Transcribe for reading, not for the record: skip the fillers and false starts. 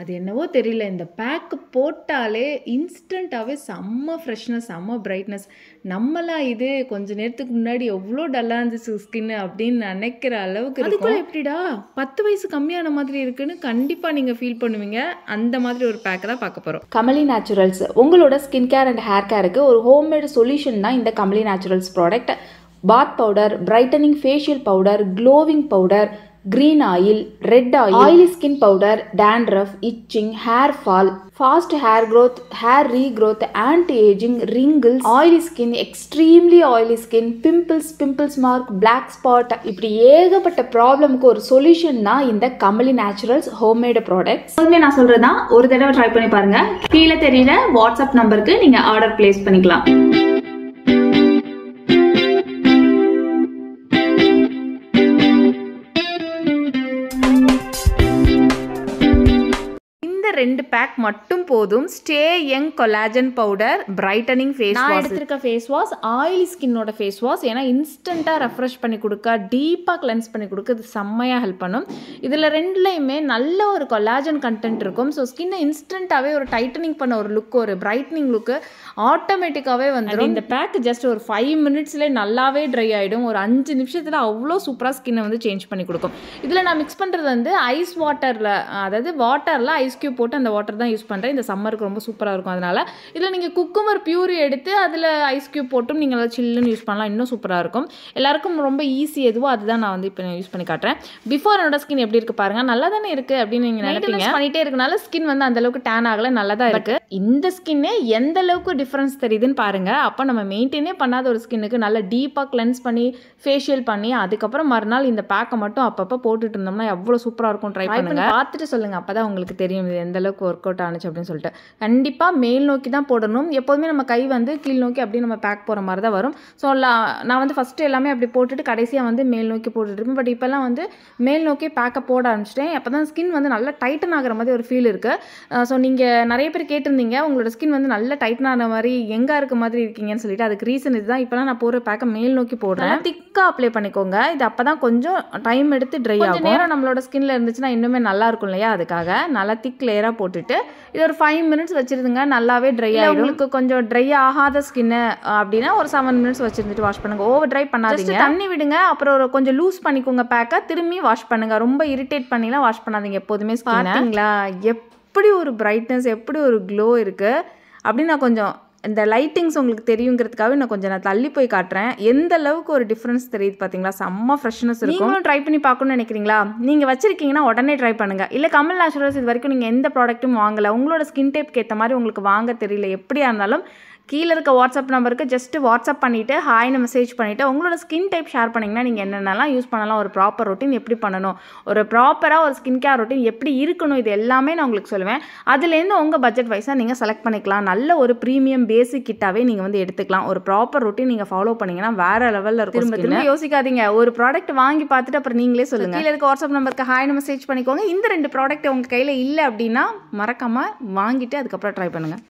அது என்னவோ தெரியல. இந்த பேக் போட்டாலே இன்ஸ்டன்ட்டாவே செம்ம ஃப்ரெஷ்னஸ், செம்ம பிரைட்னஸ். நம்மலாம் இது கொஞ்ச நேரத்துக்கு முன்னாடி எவ்வளோ டல்லா இருந்துச்சு ஸ்கின்னு அப்படின்னு நினைக்கிற அளவுக்கு இருக்கும். அதுக்குள்ள எப்படிடா 10 வயசு கம்மியான மாதிரி இருக்குன்னு கண்டிப்பா நீங்க ஃபீல் பண்ணுவீங்க. அந்த மாதிரி ஒரு பேக் தான் பார்க்க போறோம். கமலி நேச்சுரல்ஸ் உங்களோட ஸ்கின் கேர் அண்ட் ஹேர் கேருக்கு ஒரு ஹோம்மேட் சொல்யூஷன் தான் இந்த கமலி நேச்சுரல்ஸ் ப்ராடக்ட். பாத் powder, brightening facial powder, glowing powder, green oil, red oil, oily skin powder, dandruff, itching, hair fall, fast hair growth, hair regrowth, anti-aging, wrinkles, oily skin, extremely oily skin, pimples mark, black spot, இப்படி ஏகப்பட்ட ப்ராப்ளம்க்கு ஒரு solution தான் இந்த Kamali naturals homemade products. எப்போதுமே நான் சொல்றதுதான், ஒரு தடவை ட்ரை பண்ணி பாருங்க. கீழே தெரியல வாட்ஸ்அப் நம்பருக்கு நீங்க ஆர்டர் பிளேஸ் பண்ணிக்கலாம். ரெண்டு பேக் மட்டும் போதும். Stay young collagen powder, brightening face wash. நான் எடுத்திருக்க ஃபேஸ் வாஷ் ஆயிலி ஸ்கின்னோட ஃபேஸ் வாஷ். ஏன்னா இன்ஸ்டண்ட்டாக ரெஃப்ரெஷ் பண்ணி கொடுக்க, டீப்பாக கிளென்ஸ் பண்ணி கொடுக்க இது செம்மையாக ஹெல்ப் பண்ணும். இதில் ரெண்டுலையுமே நல்ல ஒரு கொலாஜன் கண்டென்ட் இருக்கும். ஸோ ஸ்கின்னை இன்ஸ்டண்ட்டாகவே ஒரு டைட்டனிங் பண்ண ஒரு லுக், ஒரு பிரைட்னிங் லுக்கு ஆட்டோமேட்டிக்காகவே வந்துடும். இந்த பேக் ஜஸ்ட் ஒரு 5 மினிட்ஸ்லேயே நல்லாவே ட்ரை ஆகிடும். ஒரு 5 நிமிஷத்தில் அவ்வளோ சூப்பராக ஸ்கின்னை வந்து சேஞ்ச் பண்ணி கொடுக்கும். இதில் நான் மிக்ஸ் பண்ணுறது வந்து ஐஸ் வாட்டரில், அதாவது வாட்டரில் ஐஸ் கியூப் போட்டு அந்த வாட்டர் தான் யூஸ் பண்ணுறேன். இந்த சம்மருக்கு ரொம்ப சூப்பராக இருக்கும். அதனால் இதில் நீங்கள் குக்கும்பர் பியூரி எடுத்து அதில் ஐஸ் கியூப் போட்டும் நீங்கள் அதை சில்லுன்னு யூஸ் பண்ணலாம். இன்னும் சூப்பராக இருக்கும். எல்லாருக்கும் ரொம்ப ஈஸி எதுவோ அதுதான் நான் வந்து இப்போ யூஸ் பண்ணி காட்டுறேன். பிஃபோர் என்னோட ஸ்கின் எப்படி இருக்குது பாருங்கள். நல்லா தானே இருக்குது அப்படின்னு நீங்கள் நினைப்பீங்க. பண்ணிகிட்டே இருக்கனால ஸ்கின் வந்து அந்தளவுக்கு டேன் ஆகலை, நல்லா தான் இருக்குது. இந்த ஸ்கின்னே எந்த அளவுக்கு டிஃப்ரென்ஸ் தெரியுதுன்னு பாருங்கள். அப்போ நம்ம மெயின்டைனே பண்ணாத ஒரு ஸ்கின்னுக்கு நல்லா டீப்பாக கிளென்ஸ் பண்ணி ஃபேஷியல் பண்ணி அதுக்கப்புறம் மறுநாள் இந்த பேக்கை மட்டும் அப்பப்போ போட்டுட்டு இருந்தோம்னா எவ்வளோ சூப்பராக இருக்கும். ட்ரை பண்ணுங்க, பார்த்துட்டு சொல்லுங்கள். அப்போ தான் உங்களுக்கு தெரியும் இது எந்த அளவுக்கு ஒர்க் அவுட் ஆனிச்சு அப்படின்னு சொல்லிட்டு. கண்டிப்பாக மேல் நோக்கி தான் போடணும். எப்போதுமே நம்ம கை வந்து கீழ் நோக்கி அப்படியே நம்ம பேக் போகிற மாதிரி தான் வரும். ஸோ நான் வந்து ஃபஸ்ட்டு எல்லாமே அப்படி போட்டுட்டு கடைசியாக வந்து மேல் நோக்கி போட்டுட்ருப்பேன். பட் இப்போல்லாம் வந்து மேல் நோக்கி பேக்கை போட ஆரம்பிச்சிட்டேன். அப்போ தான் ஸ்கின் வந்து நல்லா டைட்டன் ஆகிற மாதிரி ஒரு ஃபீல் இருக்குது. ஸோ நீங்கள் நிறைய பேர் கேட்டிருந்தீங்க உங்களோட ஸ்கின் வந்து நல்லா டைட்டன் ஆன மாதிரி எங்கே இருக்க மாதிரி இருக்கீங்கன்னு சொல்லிட்டு. அதுக்கு ரீசன் இதுதான். இப்போலாம் நான் போகிற பேக்கை மேல் நோக்கி போடுறேன். திக்காக அப்ளை பண்ணிக்கோங்க. இது அப்போ தான் கொஞ்சம் டைம் எடுத்து ட்ரை ஆகும். நேரம் நம்மளோட ஸ்கின்ல இருந்துச்சுன்னா இன்னுமே நல்லா இருக்கும் இல்லையா? அதுக்காக நல்லா திக் லேயராக போட்டுட்டு இது ஒரு 5 மினிட்ஸ் வச்சுருந்துங்க. நல்லாவே ட்ரை ஆகிடும். உங்களுக்கு கொஞ்சம் ட்ரை ஆகாத ஸ்கின்னு அப்படின்னா ஒரு 7 மினிட்ஸ் வச்சுருந்துட்டு வாஷ் பண்ணுங்கள். ஓவர் ட்ரை பண்ணாதீங்க. தண்ணி விடுங்க. அப்புறம் கொஞ்சம் லூஸ் பண்ணிக்கோங்க பேக்கை. திரும்பி வாஷ் பண்ணுங்கள். ரொம்ப இரிட்டேட் பண்ணிலாம் வாஷ் பண்ணாதீங்க எப்போதுமே. பார்த்தீங்களா எப்படி ஒரு பிரைட்னஸ், எப்படி ஒரு க்ளோ இருக்குது அப்படின்னு. நான் கொஞ்சம் இந்த லைட்டிங்ஸ் உங்களுக்கு தெரியுங்கிறதுக்காக நான் தள்ளி போய் காட்டுறேன். எந்த அளவுக்கு ஒரு டிஃப்ரென்ஸ் தெரியுது பார்த்தீங்களா? செம்ம ஃப்ரெஷ்னஸ் இருக்கும். நீங்களும் ட்ரை பண்ணி பார்க்கணும்னு நினைக்கிறீங்களா? நீங்கள் வச்சிருக்கீங்கன்னா உடனே ட்ரை பண்ணுங்கள். இல்லை கமல் நேச்சுரல்ஸ் இது வரைக்கும் நீங்கள் எந்த ப்ராடக்ட்டும் வாங்கலை, உங்களோட ஸ்கின் டைப்க்கு ஏற்ற மாதிரி உங்களுக்கு வாங்க தெரியல, எப்படியா இருந்தாலும் கீழே இருக்க வாட்ஸ்அப் நம்பருக்கு ஜஸ்ட்டு வாட்ஸ்அப் பண்ணிவிட்டு ஹாய்னு மெசேஜ் பண்ணிவிட்டு உங்களோட ஸ்கின் டைப் ஷேர் பண்ணிங்கன்னா நீங்கள் என்னென்னலாம் யூஸ் பண்ணலாம், ஒரு ப்ராப்பர் ரொட்டீன் எப்படி பண்ணணும், ஒரு ப்ராப்பராக ஒரு ஸ்கின் கேர் ரொட்டீன் எப்படி இருக்கணும், இது எல்லாமே நான் உங்களுக்கு சொல்லுவேன். அதுலேருந்து உங்கள் பட்ஜெட் வைஸாக நீங்கள் செலக்ட் பண்ணிக்கலாம். நல்ல ஒரு ப்ரீமியம் பேசிக் கிட்டாகவே நீங்கள் வந்து எடுத்துக்கலாம். ஒரு ப்ராப்பர் ரொட்டீன் நீங்கள் ஃபாலோ பண்ணிங்கன்னா வேறு லெவலில் இருக்கும். திரும்ப யோசிக்காதீங்க. ஒரு ப்ராடக்ட் வாங்கி பார்த்துட்டு அப்புறம் நீங்களே சொல்லுங்கள். கீழே இருக்க வாட்ஸ்அப் நம்பருக்கு ஹாய்னு மெசேஜ் பண்ணிக்கோங்க. இந்த 2 ப்ராடக்ட் உங்கள் கையில் இல்லை அப்படின்னா மறக்காமல் வாங்கிட்டு அதுக்கப்புறம் ட்ரை பண்ணுங்கள்.